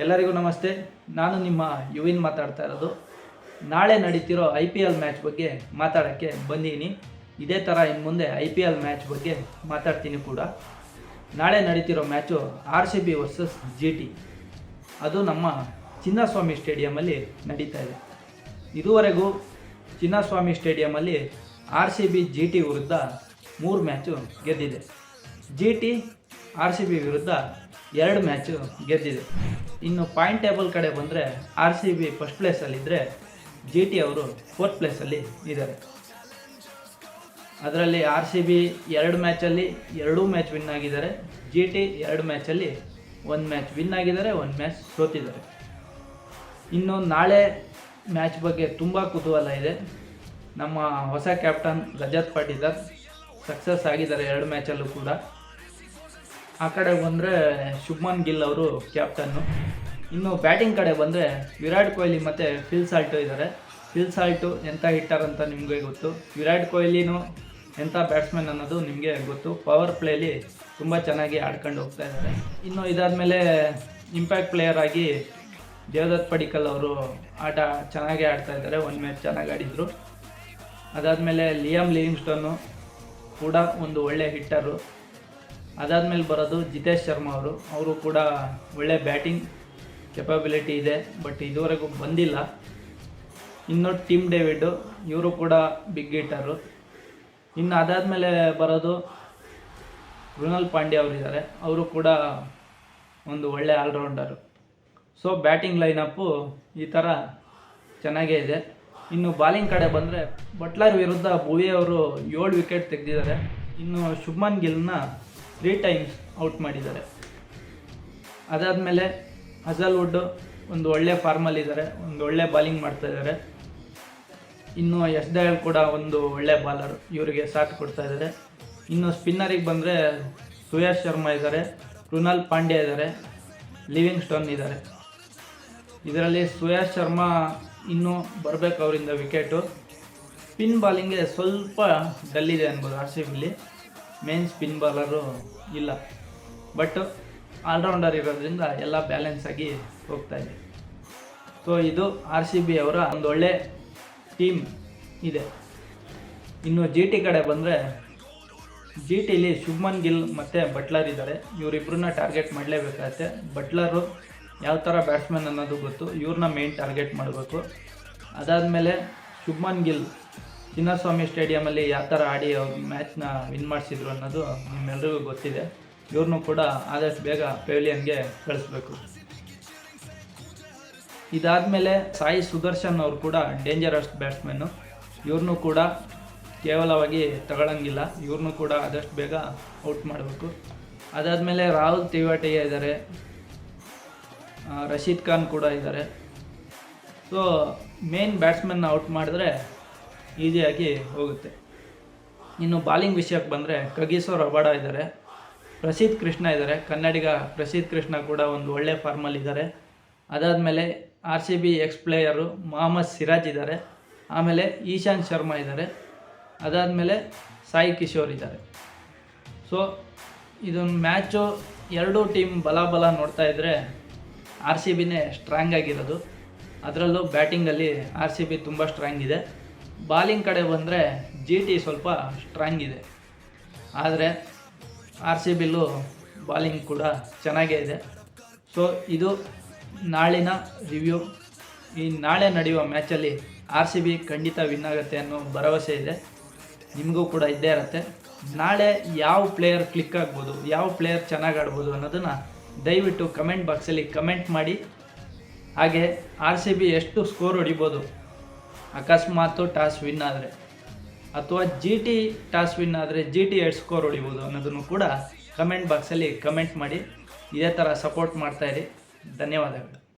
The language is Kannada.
ಎಲ್ಲರಿಗೂ ನಮಸ್ತೆ. ನಾನು ನಿಮ್ಮ ಯುವಿನ್ ಮಾತಾಡ್ತಾ ಇರೋದು. ನಾಳೆ ನಡೀತಿರೋ IPL ಮ್ಯಾಚ್ ಬಗ್ಗೆ ಮಾತಾಡೋಕ್ಕೆ ಬಂದೀನಿ. ಇದೇ ಥರ ಇನ್ನು ಮುಂದೆ IPL ಮ್ಯಾಚ್ ಬಗ್ಗೆ ಮಾತಾಡ್ತೀನಿ ಕೂಡ. ನಾಳೆ ನಡೀತಿರೋ ಮ್ಯಾಚು RCB ವರ್ಸಸ್ GT. ಅದು ನಮ್ಮ ಚಿನ್ನಸ್ವಾಮಿ ಸ್ಟೇಡಿಯಮಲ್ಲಿ ನಡೀತಾ ಇದೆ. ಇದುವರೆಗೂ ಚಿನ್ನಸ್ವಾಮಿ ಸ್ಟೇಡಿಯಮಲ್ಲಿ RCB GT ವಿರುದ್ಧ 3 ಮ್ಯಾಚು ಗೆದ್ದಿದೆ. GT RCB ವಿರುದ್ಧ 2 ಮ್ಯಾಚು ಗೆದ್ದಿದೆ. ಇನ್ನು ಪಾಯಿಂಟ್ ಟೇಬಲ್ ಕಡೆ ಬಂದರೆ RCB ಫಸ್ಟ್ ಪ್ಲೇಸಲ್ಲಿದ್ದರೆ GT ಅವರು 4th ಪ್ಲೇಸಲ್ಲಿ ಇದ್ದಾರೆ. ಅದರಲ್ಲಿ RCB 2 ಮ್ಯಾಚಲ್ಲಿ 2 ಮ್ಯಾಚ್ ವಿನ್ ಆಗಿದ್ದಾರೆ. GT 2 ಮ್ಯಾಚಲ್ಲಿ 1 ಮ್ಯಾಚ್ ವಿನ್ ಆಗಿದ್ದಾರೆ, 1 ಮ್ಯಾಚ್ ಸೋತಿದ್ದಾರೆ. ಇನ್ನು ನಾಳೆ ಮ್ಯಾಚ್ ಬಗ್ಗೆ ತುಂಬ ಕುತೂಹಲ ಇದೆ. ನಮ್ಮ ಹೊಸ ಕ್ಯಾಪ್ಟನ್ ರಜತ್ ಪಾಟೀದಾರ್ ಸಕ್ಸಸ್ ಆಗಿದ್ದಾರೆ 2 ಮ್ಯಾಚಲ್ಲೂ ಕೂಡ. ಆ ಕಡೆ ಬಂದರೆ ಶುಭ್ಮನ್ ಗಿಲ್ ಅವರು ಕ್ಯಾಪ್ಟನ್ನು. ಇನ್ನು ಬ್ಯಾಟಿಂಗ್ ಕಡೆ ಬಂದರೆ ವಿರಾಟ್ ಕೊಹ್ಲಿ ಮತ್ತು ಫಿಲ್ ಸಾಲ್ಟು ಇದ್ದಾರೆ. ಫಿಲ್ ಸಾಲ್ಟು ಎಂಥ ಹಿಟ್ಟರ್ ಅಂತ ನಿಮಗೆ ಗೊತ್ತು. ವಿರಾಟ್ ಕೊಹ್ಲಿನೂ ಎಂಥ ಬ್ಯಾಟ್ಸ್ಮನ್ ಅನ್ನೋದು ನಿಮಗೆ ಗೊತ್ತು. ಪವರ್ ಪ್ಲೇಲಿ ತುಂಬ ಚೆನ್ನಾಗಿ ಆಡ್ಕೊಂಡು ಹೋಗ್ತಾ ಇದ್ದಾರೆ. ಇನ್ನು ಇದಾದಮೇಲೆ ಇಂಪ್ಯಾಕ್ಟ್ ಪ್ಲೇಯರ್ ಆಗಿ ದೇವದತ್ ಪಡಿಕ್ಕಲ್ ಅವರು ಆಟ ಚೆನ್ನಾಗಿ ಆಡ್ತಾ ಇದ್ದಾರೆ. 1 ಮ್ಯಾಚ್ ಚೆನ್ನಾಗಿ ಆಡಿದರು. ಅದಾದಮೇಲೆ ಲಿಯಾಮ್ ಲಿವಿಂಗ್ಸ್ಟನ್ನು ಕೂಡ ಒಂದು ಒಳ್ಳೆ ಹಿಟ್ಟರು. ಅದಾದಮೇಲೆ ಬರೋದು ಜಿತೇಶ್ ಶರ್ಮಾ ಅವರು ಕೂಡ ಒಳ್ಳೆ ಬ್ಯಾಟಿಂಗ್ ಕೆಪಬಿಲಿಟಿ ಇದೆ, ಬಟ್ ಇದುವರೆಗೂ ಬಂದಿಲ್ಲ. ಇನ್ನು ಟಿಮ್ ಡೇವಿಡ್ ಇವರು ಕೂಡ ಬಿಗ್ ಹಿಟ್ಟರು. ಇನ್ನು ಅದಾದಮೇಲೆ ಬರೋದು ಕೃಣಾಲ್ ಪಾಂಡ್ಯ ಅವರಿದ್ದಾರೆ. ಅವರು ಕೂಡ ಒಂದು ಒಳ್ಳೆ ಆಲ್ರೌಂಡರು. ಸೊ ಬ್ಯಾಟಿಂಗ್ ಲೈನಪ್ಪು ಈ ಥರ ಚೆನ್ನಾಗೇ ಇದೆ. ಇನ್ನು ಬಾಲಿಂಗ್ ಕಡೆ ಬಂದರೆ ಬಟ್ಲರ್ ವಿರುದ್ಧ ಭುವಿ ಅವರು 7 ವಿಕೆಟ್ ತೆಗೆದಿದ್ದಾರೆ. ಇನ್ನು ಶುಭ್ಮನ್ ಗಿಲ್ನ 3 ಟೈಮ್ಸ್ ಔಟ್ ಮಾಡಿದ್ದಾರೆ. ಅದಾದಮೇಲೆ ಹಜಲ್ವುಡ್ ಒಂದು ಒಳ್ಳೆ ಫಾರ್ಮಲ್ಲಿದ್ದಾರೆ, ಒಂದು ಒಳ್ಳೆ ಬಾಲಿಂಗ್ ಮಾಡ್ತಾಯಿದ್ದಾರೆ. ಇನ್ನು ಯಶ್ ದಯಾಳ್ ಕೂಡ ಒಂದು ಒಳ್ಳೆ ಬಾಲರ್, ಇವರಿಗೆ ಸಾಥ್ ಕೊಡ್ತಾ ಇದ್ದಾರೆ. ಇನ್ನು ಸ್ಪಿನ್ನರಿಗೆ ಬಂದರೆ ಸುಯಾಶ್ ಶರ್ಮಾ ಇದ್ದಾರೆ, ಕೃಣಾಲ್ ಪಾಂಡ್ಯ ಇದ್ದಾರೆ, ಲಿವಿಂಗ್ಸ್ಟನ್ ಇದ್ದಾರೆ. ಇದರಲ್ಲಿ ಸುಯಾಶ್ ಶರ್ಮಾ ಇನ್ನೂ ಬರಬೇಕು ಅವರಿಂದ ವಿಕೆಟು. ಸ್ಪಿನ್ ಬಾಲಿಂಗ್ಗೆ ಸ್ವಲ್ಪ ಡಲ್ಲಿದೆ ಅನ್ಬೋದು RCBಲಿ. ಮೇನ್ ಸ್ಪಿನ್ ಬಾಲರು ಇಲ್ಲ, ಬಟ್ ಆಲ್ರೌಂಡರ್ ಇರೋದ್ರಿಂದ ಎಲ್ಲ ಬ್ಯಾಲೆನ್ಸ್ ಆಗಿ ಹೋಗ್ತಾ ಇದೆ. ಸೊ ಇದು RCB ಅವರ ಒಂದು ಒಳ್ಳೆ ಟೀಮ್ ಇದೆ. ಇನ್ನು GT ಕಡೆ ಬಂದರೆ GTಲಿ ಶುಭ್ಮನ್ ಗಿಲ್ ಮತ್ತು ಬಟ್ಲರ್ ಇದ್ದಾರೆ. ಇವರಿಬ್ಬರನ್ನ ಟಾರ್ಗೆಟ್ ಮಾಡಲೇಬೇಕಾಗತ್ತೆ. ಬಟ್ಲರು ಯಾವ ಥರ ಬ್ಯಾಟ್ಸ್ಮನ್ ಅನ್ನೋದು ಗೊತ್ತು, ಇವ್ರನ್ನ ಮೇನ್ ಟಾರ್ಗೆಟ್ ಮಾಡಬೇಕು. ಅದಾದಮೇಲೆ ಶುಭ್ಮನ್ ಗಿಲ್ ಚಿನ್ನಸ್ವಾಮಿ ಸ್ಟೇಡಿಯಮಲ್ಲಿ ಯಾವ ಥರ ಆಡಿ ಅವ್ರ ಮ್ಯಾಚ್ನ ವಿನ್ ಮಾಡಿಸಿದ್ರು ಅನ್ನೋದು ನಿಮ್ಮೆಲ್ಲರಿಗೂ ಗೊತ್ತಿದೆ. ಇವ್ರನ್ನೂ ಕೂಡ ಆದಷ್ಟು ಬೇಗ ಪೆವಿಲಿಯನ್ಗೆ ಕಳಿಸ್ಬೇಕು. ಇದಾದಮೇಲೆ ಸಾಯಿ ಸುದರ್ಶನ್ ಅವರು ಕೂಡ ಡೇಂಜರಸ್ ಬ್ಯಾಟ್ಸ್ಮನ್ನು. ಇವ್ರನ್ನೂ ಕೂಡ ಕೇವಲವಾಗಿ ತಗೊಳ್ಳಂಗಿಲ್ಲ, ಇವ್ರನ್ನೂ ಕೂಡ ಆದಷ್ಟು ಬೇಗ ಔಟ್ ಮಾಡಬೇಕು. ಅದಾದಮೇಲೆ ರಾಹುಲ್ ತಿವಾಟಿಯಾ ಇದ್ದಾರೆ, ರಶೀದ್ ಖಾನ್ ಕೂಡ ಇದ್ದಾರೆ. ಸೊ ಮೇನ್ ಬ್ಯಾಟ್ಸ್ಮನ್ನ ಔಟ್ ಮಾಡಿದ್ರೆ ಈಸಿಯಾಗಿ ಹೋಗುತ್ತೆ. ಇನ್ನು ಬಾಲಿಂಗ್ ವಿಷಯಕ್ಕೆ ಬಂದರೆ ಕಗಿಸೋ ರಬಾಡ ಇದ್ದಾರೆ, ಪ್ರಸಿದ್ಧ ಕೃಷ್ಣ ಇದ್ದಾರೆ, ಕನ್ನಡಿಗ ಪ್ರಸಿದ್ಧ ಕೃಷ್ಣ ಕೂಡ ಒಂದು ಒಳ್ಳೆ ಫಾರ್ಮಲ್ಲಿದ್ದಾರೆ. ಅದಾದಮೇಲೆ RCB ex player Mohammed Siraj ಇದ್ದಾರೆ. ಆಮೇಲೆ ಈಶಾಂತ್ ಶರ್ಮಾ ಇದ್ದಾರೆ. ಅದಾದಮೇಲೆ ಸಾಯಿ ಕಿಶೋರ್ ಇದ್ದಾರೆ. ಸೊ ಇದೊಂದು ಮ್ಯಾಚು 2 ಟೀಮ್ ಬಲ ನೋಡ್ತಾ ಇದ್ದರೆ RCBನೇ ಸ್ಟ್ರಾಂಗ್ ಆಗಿರೋದು. ಅದರಲ್ಲೂ ಬ್ಯಾಟಿಂಗಲ್ಲಿ RCB ತುಂಬ ಸ್ಟ್ರಾಂಗ್ ಇದೆ. ಬಾಲಿಂಗ್ ಕಡೆ ಬಂದರೆ GT ಸ್ವಲ್ಪ ಸ್ಟ್ರಾಂಗ್ ಇದೆ. ಆದರೆ RCBಲೂ ಬಾಲಿಂಗ್ ಕೂಡ ಚೆನ್ನಾಗೇ ಇದೆ. ಸೊ ಇದು ನಾಳಿನ ರಿವ್ಯೂ. ಈ ನಾಳೆ ನಡೆಯುವ ಮ್ಯಾಚಲ್ಲಿ RCB ಖಂಡಿತ ವಿನ್ ಆಗುತ್ತೆ ಅನ್ನೋ ಭರವಸೆ ಇದೆ. ನಿಮಗೂ ಕೂಡ ಇದ್ದೇ ಇರುತ್ತೆ. ನಾಳೆ ಯಾವ ಪ್ಲೇಯರ್ ಕ್ಲಿಕ್ ಆಗ್ಬೋದು, ಯಾವ ಪ್ಲೇಯರ್ ಚೆನ್ನಾಗಿ ಆಡ್ಬೋದು ಅನ್ನೋದನ್ನು ದಯವಿಟ್ಟು ಕಮೆಂಟ್ ಬಾಕ್ಸಲ್ಲಿ ಕಮೆಂಟ್ ಮಾಡಿ. ಹಾಗೆ RCB ಎಷ್ಟು ಸ್ಕೋರ್ ಹೊಡಿಬೋದು ಅಕಸ್ಮಾತ್ ಟಾಸ್ ವಿನ್ ಆದರೆ, ಅಥವಾ GT ಟಾಸ್ ವಿನ್ ಆದರೆ GT ಎಷ್ಟು ಸ್ಕೋರ್ ಹೊಡಿಬೋದು ಅನ್ನೋದನ್ನು ಕೂಡ ಕಮೆಂಟ್ ಬಾಕ್ಸಲ್ಲಿ ಕಮೆಂಟ್ ಮಾಡಿ. ಇದೇ ಥರ ಸಪೋರ್ಟ್ ಮಾಡ್ತಾಯಿರಿ. ಧನ್ಯವಾದಗಳು.